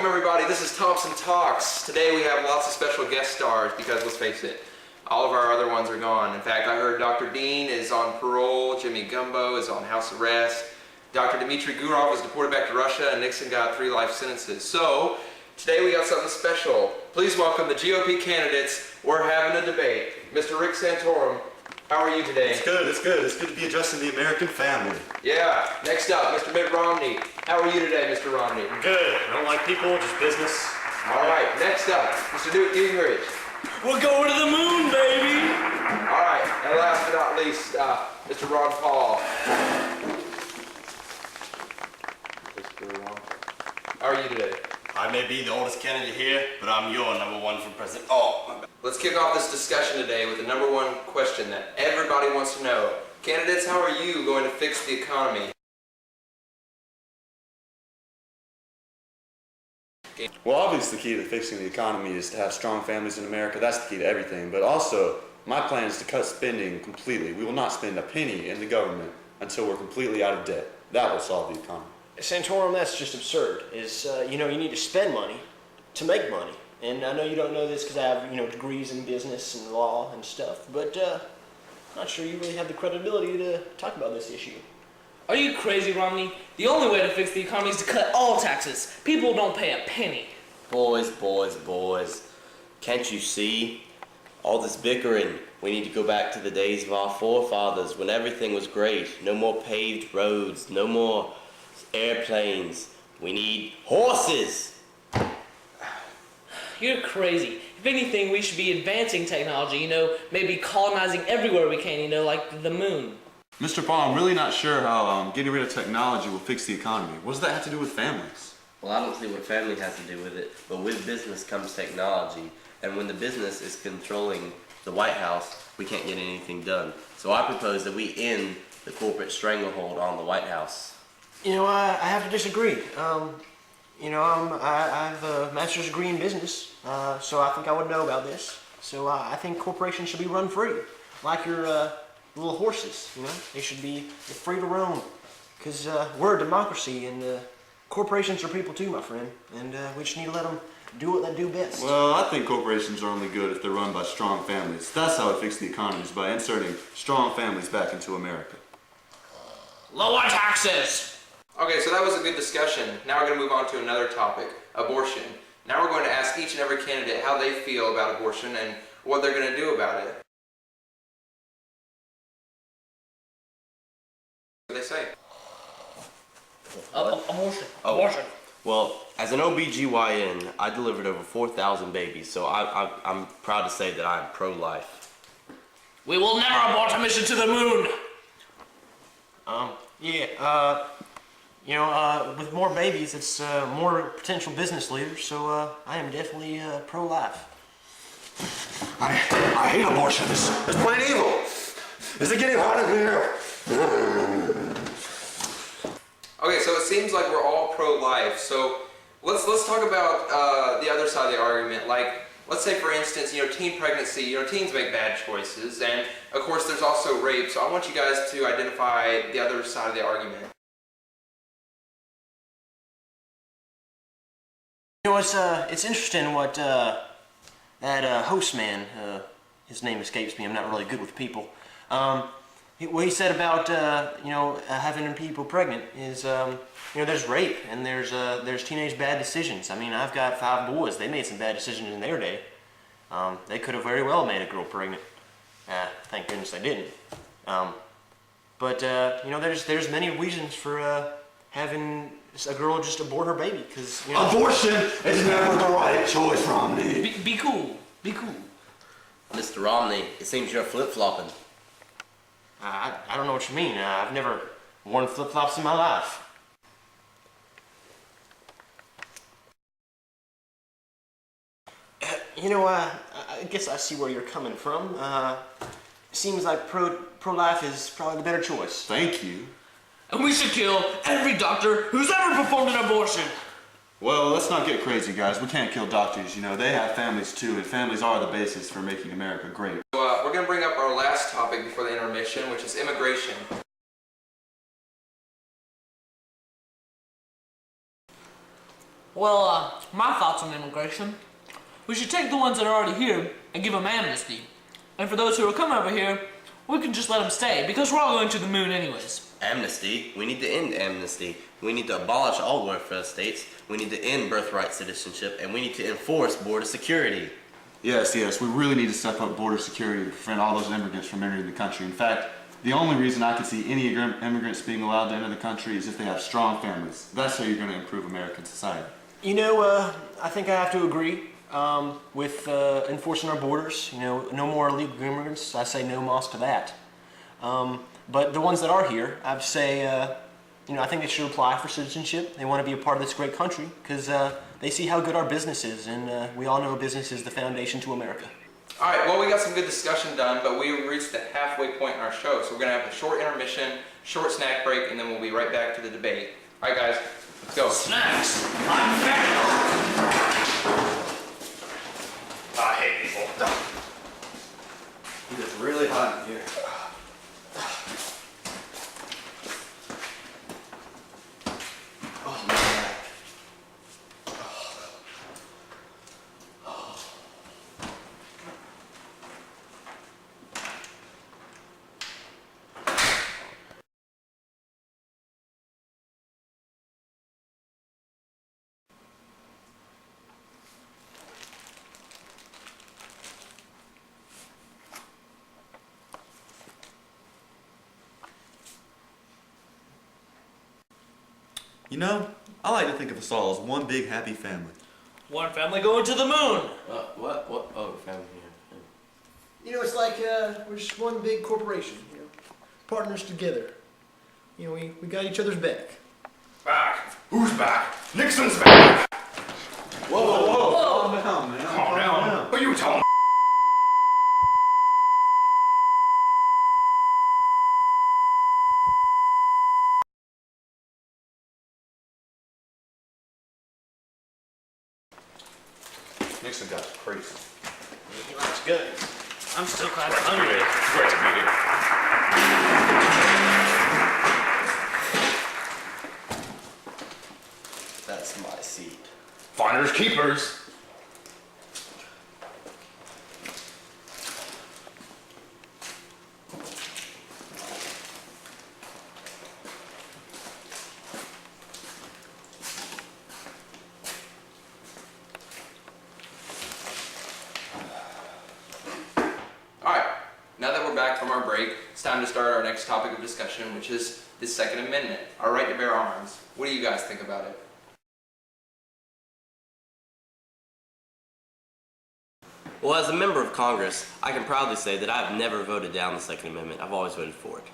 Welcome everybody, this is Thompson Talks. Today we have lots of special guest stars because let's face it, all of our other ones are gone. In fact, I heard Dr. Dean is on parole, Jimmy Gumbo is on house arrest, Dr. Dmitry Gurov was deported back to Russia, and Nixon got 3 life sentences. So, today we got something special. Please welcome the GOP candidates. We're having a debate. Mr. Rick Santorum, how are you today? It's good, it's good. It's good to be addressing the American family. Yeah. Next up, Mr. Mitt Romney. How are you today, Mr. Romney? Good. I don't like people, just business. All right. Next up, Mr. Newt Gingrich. We're going to the moon, baby! All right. And last but not least, Mr. Ron Paul. How are you today? I may be the oldest candidate here, but I'm your #1 for president. Oh, my bad. Let's kick off this discussion today with the #1 question that everybody wants to know. Candidates, how are you going to fix the economy? Well, obviously the key to fixing the economy is to have strong families in America. That's the key to everything. But also, my plan is to cut spending completely. We will not spend a penny in the government until we're completely out of debt. That will solve the economy. Santorum, that's just absurd. You need to spend money to make money. And I know you don't know this because I have, degrees in business and law and stuff, but I'm not sure you really have the credibility to talk about this issue. Are you crazy, Romney? The only way to fix the economy is to cut all taxes. People don't pay a penny. Boys. Can't you see? All this bickering. We need to go back to the days of our forefathers when everything was great. No more paved roads, no more airplanes. We need horses. You're crazy. If anything, we should be advancing technology, maybe colonizing everywhere we can, like the moon. Mr. Paul, I'm really not sure how getting rid of technology will fix the economy. What does that have to do with families? Well, I don't see what family has to do with it, but with business comes technology. And when the business is controlling the White House, we can't get anything done. So I propose that we end the corporate stranglehold on the White House. I have to disagree. I have a master's degree in business, so I think I would know about this. So I think corporations should be run free, like your little horses. They should be free to roam, because we're a democracy, and corporations are people too, my friend, and we just need to let them do what they do best. Well, I think corporations are only good if they're run by strong families. That's how it fixes the economy, is by inserting strong families back into America. Lower taxes! Okay, so that was a good discussion. Now we're going to move on to another topic, abortion. Now we're going to ask each and every candidate how they feel about abortion and what they're going to do about it. What do they say? Abortion. Oh. Abortion. Well, as an OBGYN, I delivered over 4,000 babies, so I'm proud to say that I'm pro-life. We will never abort a mission to the moon! With more babies, it's more potential business leaders, so I am definitely pro-life. I hate abortion. It's plain evil. Is it getting hot in here? Okay, so it seems like we're all pro-life. So let's talk about the other side of the argument. Like, let's say for instance, teen pregnancy. Teens make bad choices, and of course there's also rape. So I want you guys to identify the other side of the argument. It's interesting what that host man, his name escapes me. I'm not really good with people. What he said about having people pregnant is there's rape and there's teenage bad decisions. I mean, I've got 5 boys. They made some bad decisions in their day. They could have very well made a girl pregnant. Thank goodness they didn't. But there's many reasons for having a girl just abort her baby, because Abortion is never the right choice, Romney. Be cool. Be cool. Mr. Romney, it seems you're flip-flopping. I don't know what you mean. I've never worn flip-flops in my life. I guess I see where you're coming from. It seems like pro-life is probably the better choice. Thank you. And we should kill every doctor who's ever performed an abortion. Well, let's not get crazy, guys. We can't kill doctors. They have families too, and families are the basis for making America great. So we're going to bring up our last topic before the intermission, which is immigration. Well, my thoughts on immigration. We should take the ones that are already here and give them amnesty. And for those who are coming over here, we can just let them stay because we're all going to the moon anyways. Amnesty? We need to end amnesty. We need to abolish all welfare states. We need to end birthright citizenship, and we need to enforce border security. Yes, we really need to step up border security to prevent all those immigrants from entering the country. In fact, the only reason I can see any immigrants being allowed to enter the country is if they have strong families. That's how you're going to improve American society. You know, I think I have to agree with enforcing our borders. You know, no more illegal immigrants. I say no mas to that. But the ones that are here, I'd say, you know, I think they should apply for citizenship. They want to be a part of this great country because they see how good our business is, and we all know business is the foundation to America. All right, well, we got some good discussion done, but we reached the halfway point in our show, so we're going to have a short intermission, short snack break, and then we'll be right back to the debate. All right, guys, let's go. Snacks? I'm fat. I hate people. It is really hot in here. You know, I like to think of us all as one big happy family. One family going to the moon. What? Oh, family here. You know, it's like we're just one big corporation, you know, partners together. You know, we got each other's back. Back? Who's back? Nixon's back! Whoa. Calm down, man. Calm down. But you tell him. Nixon got crazy. He likes guns. I'm still kind of hungry. Great to be here. That's my seat. Finders keepers. All right, now that we're back from our break, it's time to start our next topic of discussion, which is the Second Amendment, our right to bear arms. What do you guys think about it? Well, as a member of Congress, I can proudly say that I've never voted down the Second Amendment. I've always voted for it.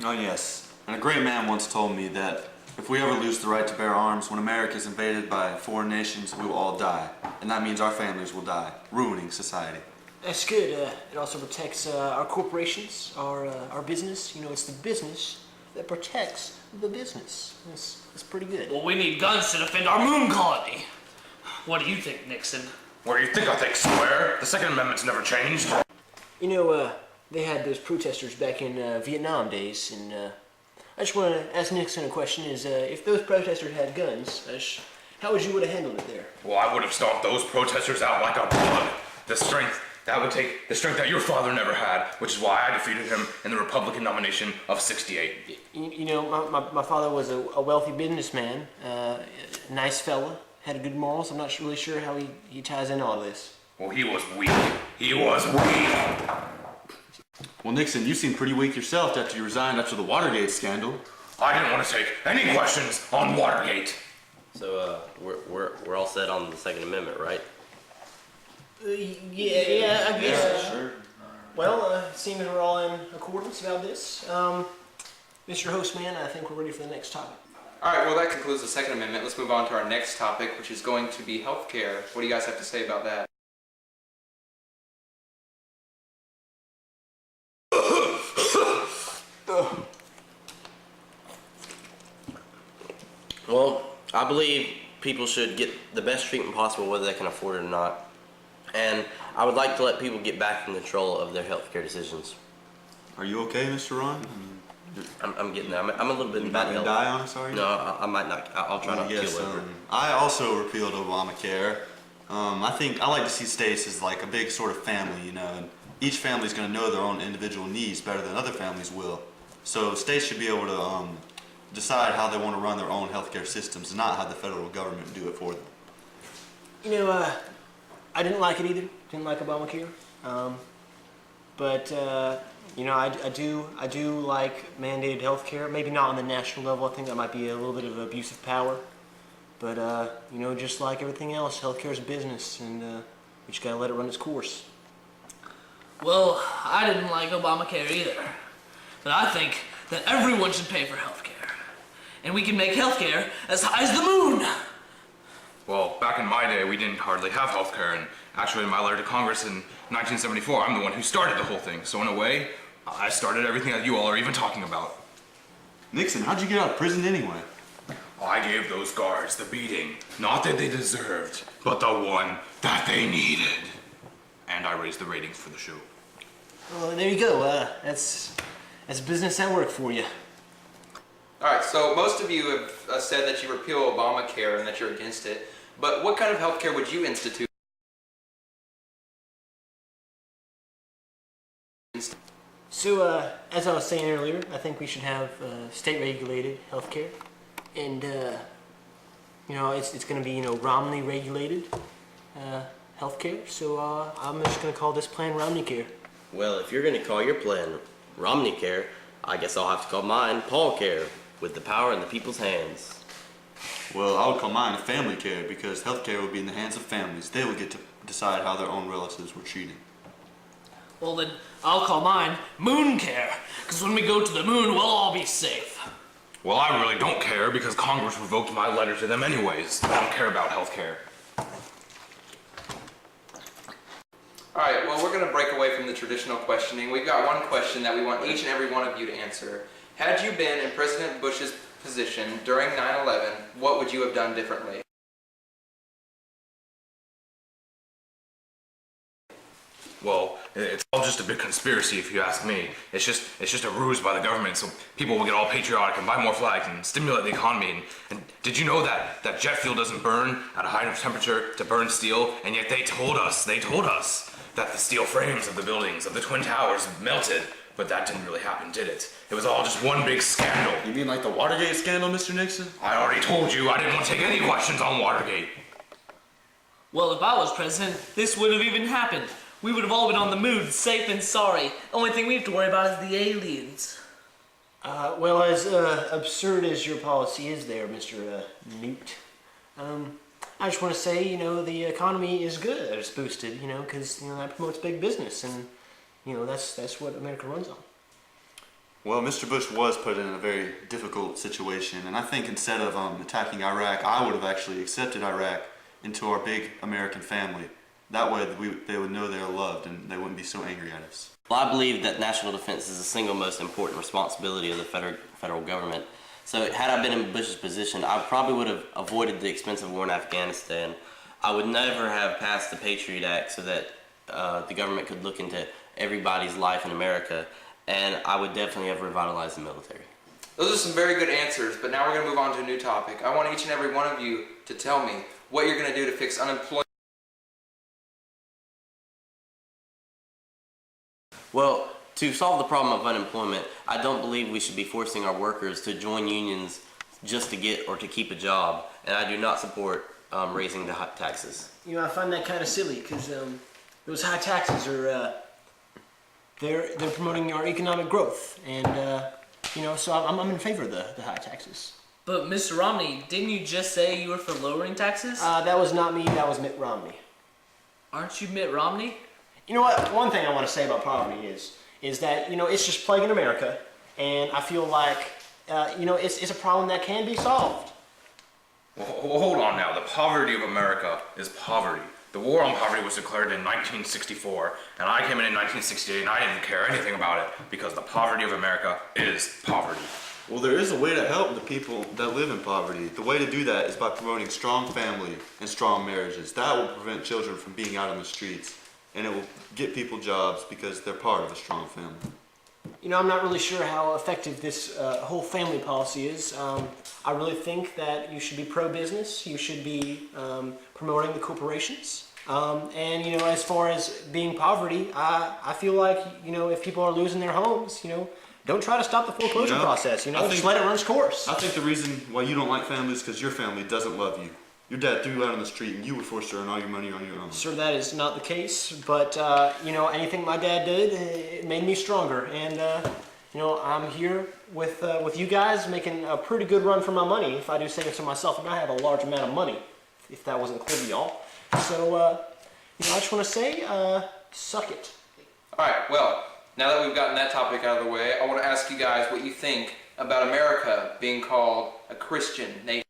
Oh yes, and a great man once told me that if we ever lose the right to bear arms, when America is invaded by foreign nations, we will all die. And that means our families will die, ruining society. That's good. It also protects our corporations, our business. You know, it's the business that protects the business. That's pretty good. Well, we need guns to defend our moon colony. What do you think, Nixon? What do you think I think, square? The Second Amendment's never changed. You know, they had those protesters back in Vietnam days, and I just want to ask Nixon a question: is if those protesters had guns, how would you would have handled it there? Well, I would have stomped those protesters out like a bug. The strength that your father never had, which is why I defeated him in the Republican nomination of '68. You know, my father was a wealthy businessman, nice fella, had good morals. I'm not really sure how he ties in all this. Well, he was weak. He was weak. Well, Nixon, you seem pretty weak yourself after you resigned after the Watergate scandal. I didn't want to take any questions on Watergate. So, we're all set on the Second Amendment, right? Yeah, I guess. Sure. Well, seeing as we're all in accordance about this, Mr. Hostman, I think we're ready for the next topic. All right, well, that concludes the Second Amendment. Let's move on to our next topic, which is going to be healthcare. What do you guys have to say about that? Well, I believe people should get the best treatment possible whether they can afford it or not. And I would like to let people get back in control of their healthcare decisions. Are you okay, Mr. Ron? I'm getting there. I'm a little bit in You bad might health. die on us, are you? No, I might not. I'll try not to Yes, kill over it. I also repealed Obamacare. I like to see states as like a big sort of family, you know, and each family's going to know their own individual needs better than other families will. So states should be able to decide how they want to run their own healthcare systems and not have the federal government do it for them. You know, I didn't like it either. Didn't like Obamacare. But you know, I do like mandated health care. Maybe not on the national level. I think that might be a little bit of abuse of power. But you know, just like everything else, healthcare is a business, and we just gotta let it run its course. Well, I didn't like Obamacare either. But I think that everyone should pay for healthcare. And we can make healthcare as high as the moon. Well, back in my day, we didn't hardly have healthcare, and actually in my letter to Congress in 1974, I'm the one who started the whole thing. So in a way, I started everything that you all are even talking about. Nixon, how'd you get out of prison anyway? I gave those guards the beating, not that they deserved, but the one that they needed. And I raised the ratings for the show. Well, there you go. That's business at work for you. All right, so most of you have said that you repeal Obamacare and that you're against it, but what kind of health care would you institute? So, as I was saying earlier, I think we should have state-regulated healthcare, and you know, it's going to be, you know, Romney-regulated healthcare. So I'm just going to call this plan Romney Care. Well, if you're going to call your plan Romney Care, I guess I'll have to call mine Paul Care, with the power in the people's hands. Well, I would call mine family care because healthcare would be in the hands of families. They would get to decide how their own relatives were treated. Well then, I'll call mine Moon Care. Because when we go to the moon, we'll all be safe. Well, I really don't care because Congress revoked my letter to them anyways. I don't care about healthcare. All right, well, we're going to break away from the traditional questioning. We've got one question that we want each and every one of you to answer. Had you been in President Bush's position during 9/11, what would you have done differently? Well, it's all just a big conspiracy if you ask me. It's just a ruse by the government so people will get all patriotic and buy more flags and stimulate the economy. And did you know that jet fuel doesn't burn at a high enough temperature to burn steel? And yet they told us that the steel frames of the buildings, of the Twin Towers melted. But that didn't really happen, did it? It was all just one big scandal. You mean like the Watergate scandal, Mr. Nixon? I already told you I didn't want to take any questions on Watergate. Well, if I was president, this wouldn't have even happened. We would have all been on the moon, safe and sorry. Only thing we have to worry about is the aliens. Well, as absurd as your policy is there, Mr. Newt, I just want to say, you know, the economy is good. It's boosted, you know, because, you know, that promotes big business, and, you know, that's what America runs on. Well, Mr. Bush was put in a very difficult situation, and I think instead of attacking Iraq, I would have actually accepted Iraq into our big American family. That way they would know they are loved and they wouldn't be so angry at us. Well, I believe that national defense is the single most important responsibility of the federal government. So had I been in Bush's position, I probably would have avoided the expensive war in Afghanistan. I would never have passed the Patriot Act so that the government could look into everybody's life in America, and I would definitely have revitalized the military. Those are some very good answers, but now we're going to move on to a new topic. I want each and every one of you to tell me what you're going to do to fix unemployment. Well, to solve the problem of unemployment, I don't believe we should be forcing our workers to join unions just to get or to keep a job, and I do not support raising the taxes. You know, I find that kind of silly because those high taxes are they're promoting our economic growth, and you know, so I'm in favor of the high taxes. But Mr. Romney, didn't you just say you were for lowering taxes? That was not me. That was Mitt Romney. Aren't you Mitt Romney? You know what? One thing I want to say about poverty is that, you know, it's just plaguing America, and I feel like you know, it's a problem that can be solved. Well, hold on now. The poverty of America is poverty. The war on poverty was declared in 1964, and I came in 1968, and I didn't care anything about it because the poverty of America is poverty. Well, there is a way to help the people that live in poverty. The way to do that is by promoting strong family and strong marriages. That will prevent children from being out on the streets, and it will get people jobs because they're part of a strong family. I'm not really sure how effective this whole family policy is. I really think that you should be pro-business. You should be promoting the corporations. And as far as being poverty, I feel like if people are losing their homes, don't try to stop the foreclosure process. Just let it run its course. I think the reason why you don't like family is because your family doesn't love you. Your dad threw you out on the street and you were forced to earn all your money on your own. Sir, that is not the case, but anything my dad did, it made me stronger. And I'm here with you guys making a pretty good run for my money, if I do say so myself. And I have a large amount of money, if that wasn't clear to y'all. So, I just want to say, suck it. All right, well, now that we've gotten that topic out of the way, I want to ask you guys what you think about America being called a Christian nation.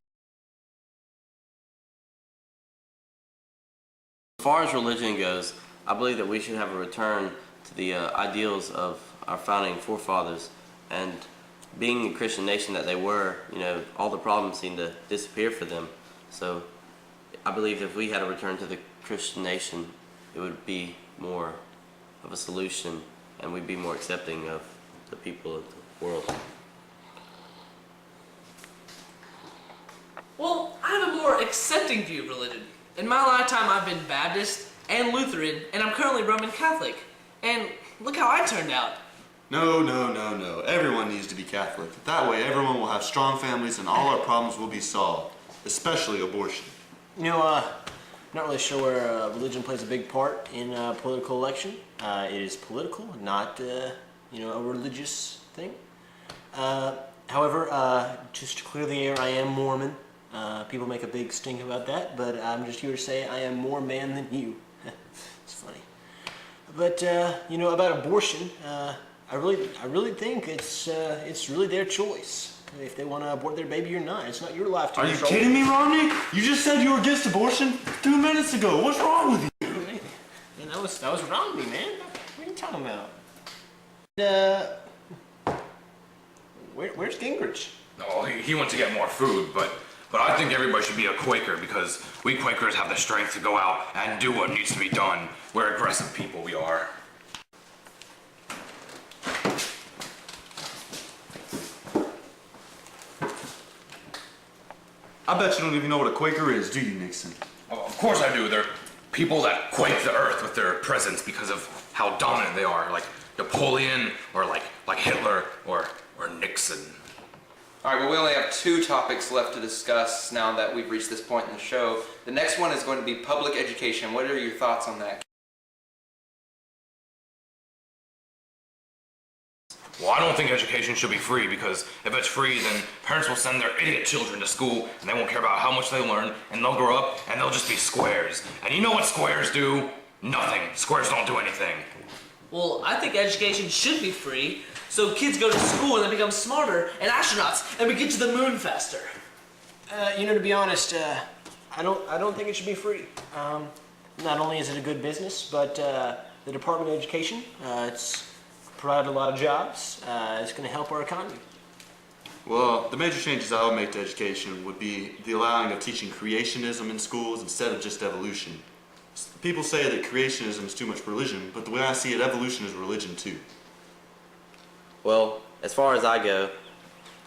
As far as religion goes, I believe that we should have a return to the ideals of our founding forefathers, and being the Christian nation that they were, all the problems seemed to disappear for them. So I believe if we had a return to the Christian nation, it would be more of a solution, and we'd be more accepting of the people of the world. Well, I have a more accepting view of religion. In my lifetime, I've been Baptist and Lutheran, and I'm currently Roman Catholic. And look how I turned out. No. Everyone needs to be Catholic. That way everyone will have strong families and all our problems will be solved, especially abortion. I'm not really sure where religion plays a big part in a political election. It is political, not, a religious thing. However, just to clear the air, I am Mormon. People make a big stink about that, but I'm just here to say I am more man than you. It's funny. But, about abortion, I really think it's really their choice. If they want to abort their baby or not. It's not your life to control. control. Are you kidding me, Romney? You just said you were against abortion 2 minutes ago. What's wrong with you? Man, that was wrong with me, man. What are you talking about? Where's Gingrich? Oh, he went to get more food, but I think everybody should be a Quaker because we Quakers have the strength to go out and do what needs to be done. We're aggressive people, we are. I bet you don't even know what a Quaker is, do you, Nixon? Oh, of course I do. They're people that quake the earth with their presence because of how dominant they are, like Napoleon or like Hitler or Nixon. All right, well, we only have 2 topics left to discuss now that we've reached this point in the show. The next one is going to be public education. What are your thoughts on that? Well, I don't think education should be free because if it's free, then parents will send their idiot children to school and they won't care about how much they learn, and they'll grow up and they'll just be squares. And you know what squares do? Nothing. Squares don't do anything. Well, I think education should be free, so kids go to school and they become smarter and astronauts, and we get to the moon faster. To be honest, I don't think it should be free. Not only is it a good business, but the Department of Education, it's provided a lot of jobs. It's going to help our economy. Well, the major changes I would make to education would be the allowing of teaching creationism in schools instead of just evolution. People say that creationism is too much religion, but the way I see it, evolution is religion too. Well, as far as I go,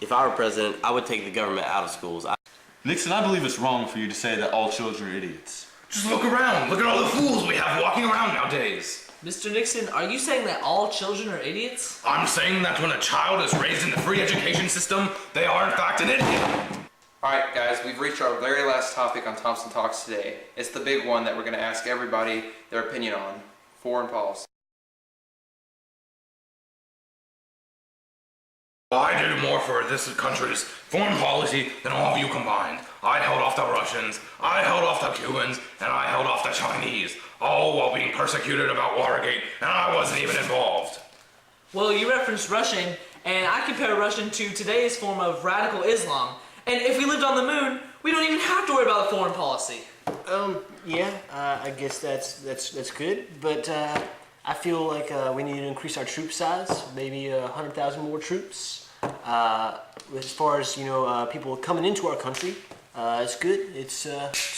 if I were president, I would take the government out of schools. Nixon, I believe it's wrong for you to say that all children are idiots. Just look around. Look at all the fools we have walking around nowadays. Mr. Nixon, are you saying that all children are idiots? I'm saying that when a child is raised in the free education system, they are in fact an idiot. Alright guys, we've reached our very last topic on Thompson Talks today. It's the big one that we're going to ask everybody their opinion on. Foreign policy. I did more for this country's foreign policy than all of you combined. I held off the Russians, I held off the Cubans, and I held off the Chinese, all while being persecuted about Watergate, and I wasn't even involved. Well, you referenced Russian, and I compare Russian to today's form of radical Islam. And if we lived on the moon, we don't even have to worry about foreign policy. I guess that's good, but I feel like we need to increase our troop size, maybe 100,000 more troops. As far as people coming into our country, it's good. It's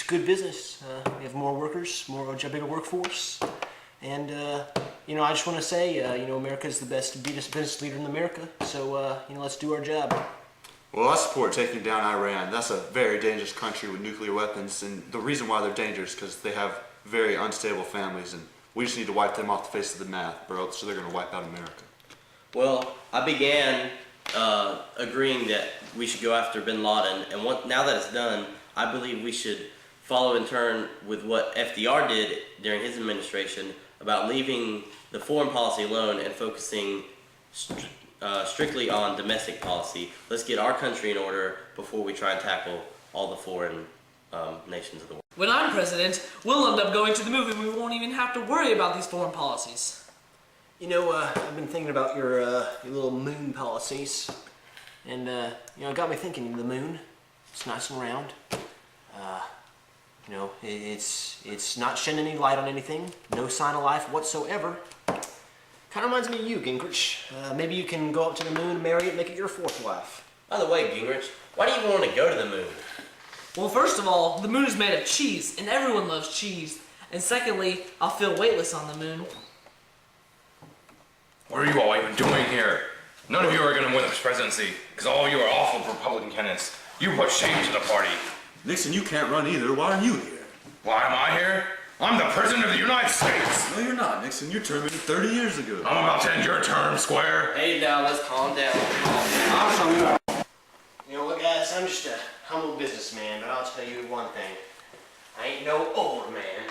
good business. We have more workers, a bigger workforce, and I just want to say, America is the best business leader in America. So, let's do our job. Well, I support taking down Iran. That's a very dangerous country with nuclear weapons, and the reason why they're dangerous is because they have very unstable families, and we just need to wipe them off the face of the map, bro, so they're going to wipe out America. Well, I began agreeing that we should go after bin Laden, and now that it's done, I believe we should follow in turn with what FDR did during his administration about leaving the foreign policy alone and focusing strictly on domestic policy. Let's get our country in order before we try and tackle all the foreign nations of the world. When I'm president, we'll end up going to the moon and we won't even have to worry about these foreign policies. I've been thinking about your little moon policies, and it got me thinking. The moon, it's nice and round. It's not shedding any light on anything. No sign of life whatsoever. Kind of reminds me of you, Gingrich. Maybe you can go up to the moon, marry it, make it your fourth wife. By the way, Gingrich, why do you even want to go to the moon? Well, first of all, the moon is made of cheese, and everyone loves cheese. And secondly, I'll feel weightless on the moon. What are you all even doing here? None of you are going to win this presidency, because all of you are awful Republican candidates. You put shame to the party. Nixon, you can't run either. Why are you here? Why am I here? I'm the President of the United States. No, you're not, Nixon. Your term ended 30 years ago. I'm about to end your term, Square. Hey, now let's calm down. You know what, guys? I'm just a humble businessman, but I'll tell you one thing. I ain't no old man.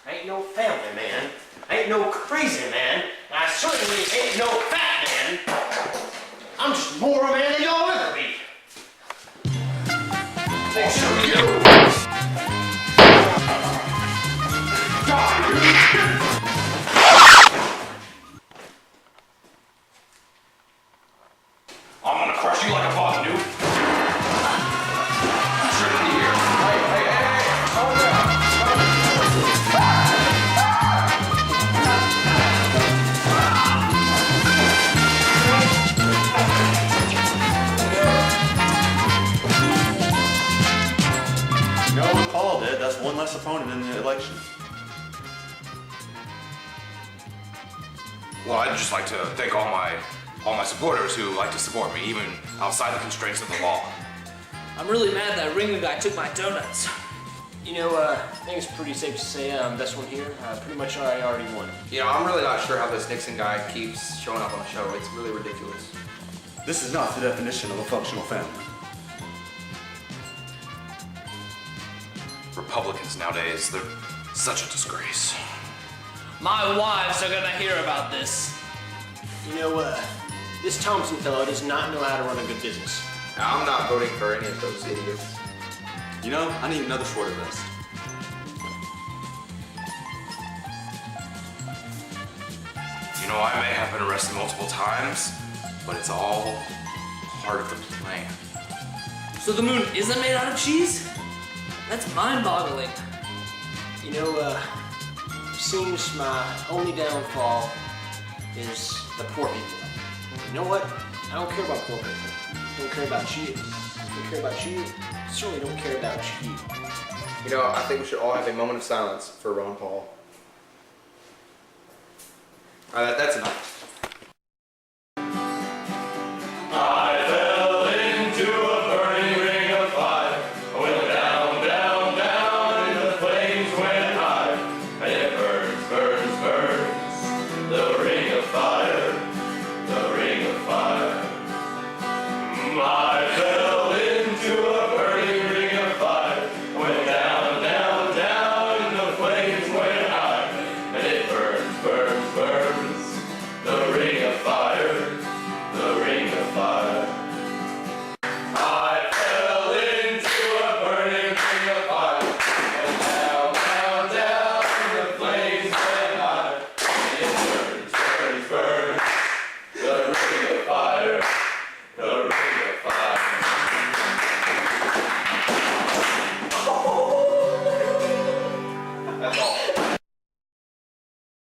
I ain't no family man. I ain't no crazy man. And I certainly ain't no fat man. I'm just more a man than y'all ever be. I'll show you. I'm gonna crush you like a bottom dude. Shouldn't be here. Hey, calm down. You know what Paul did? That's one less opponent in the election. Well, I'd just like to thank all my supporters who like to support me, even outside the constraints of the law. I'm really mad that Ringo guy took my donuts. I think it's pretty safe to say I'm the best one here. Pretty much I already won. I'm really not sure how this Nixon guy keeps showing up on the show. It's really ridiculous. This is not the definition of a functional family. Republicans nowadays, they're such a disgrace. My wives are gonna hear about this. This Thompson fellow does not know how to run a good business. Now, I'm not voting for any of those idiots. I need another shorter vest. I may have been arrested multiple times, but it's all part of the plan. So the moon isn't made out of cheese? That's mind-boggling. Seems my only downfall is the poor people. You know what? I don't care about poor people. Don't care about you. Don't care about you. Certainly don't care about you. I think we should all have a moment of silence for Ron Paul. That's enough.